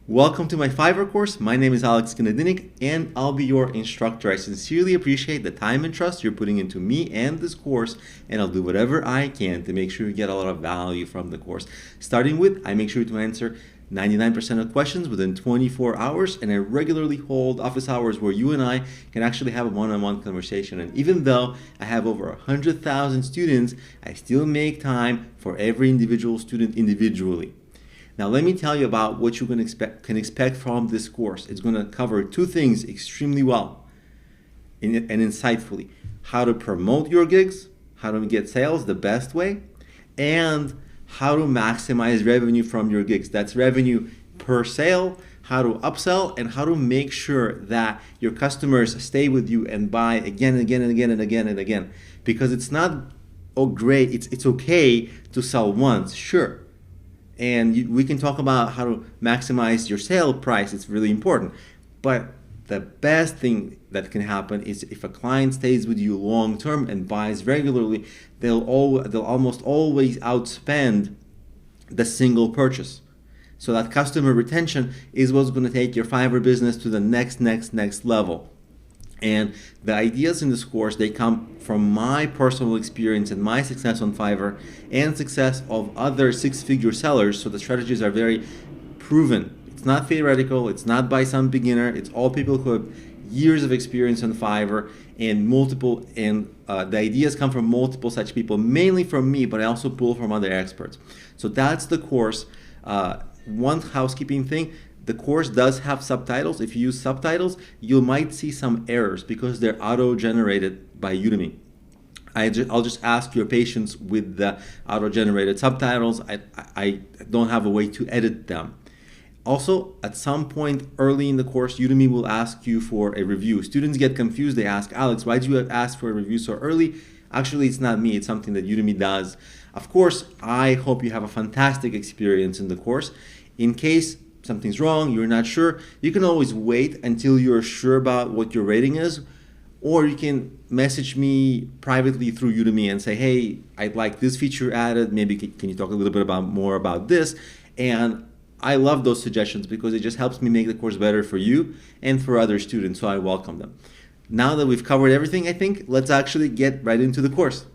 Welcome to my Fiverr course. My name is Alex Gnadinik and I'll be your instructor. I sincerely appreciate the time and trust you're putting into me and this course, and I'll do whatever I can to make sure you get a lot of value from the course. Starting with, I make sure to answer 99% of questions within 24 hours, and I regularly hold office hours where you and I can actually have a one-on-one conversation. And even though I have over 100,000 students, I still make time for every individual student individually. Now let me tell you about what you can expect from this course. It's going to cover two things extremely well and insightfully: how to promote your gigs, how to get sales the best way, and how to maximize revenue from your gigs. That's revenue per sale, how to upsell, and how to make sure that your customers stay with you and buy again and again and again and again and again. Because it's not, oh great, it's okay to sell once, sure. And we can talk about how to maximize your sale price. It's really important. But the best thing that can happen is if a client stays with you long term and buys regularly, they'll almost always outspend the single purchase. So that customer retention is what's going to take your Fiverr business to the next level. And the ideas in this course, they come from my personal experience and my success on Fiverr and success of other six-figure sellers. So the strategies are very proven. It's not theoretical. It's not by some beginner. It's all people who have years of experience on Fiverr and the ideas come from multiple such people, mainly from me, but I also pull from other experts. So that's the course. One housekeeping thing: the course does have subtitles. If you use subtitles, you might see some errors because they're auto-generated by Udemy. I'll just ask your patience with the auto-generated subtitles. I don't have a way to edit them. Also, at some point early in the course, Udemy will ask you for a review. Students get confused. They ask, Alex, why did you ask for a review so early? Actually, it's not me. It's something that Udemy does. Of course, I hope you have a fantastic experience in the course. In case something's wrong, you're not sure, you can always wait until you're sure about what your rating is, or you can message me privately through Udemy and say, hey, I'd like this feature added, maybe can you talk a little bit more about this? And I love those suggestions because it just helps me make the course better for you and for other students, so I welcome them. Now that we've covered everything, I think let's actually get right into the course.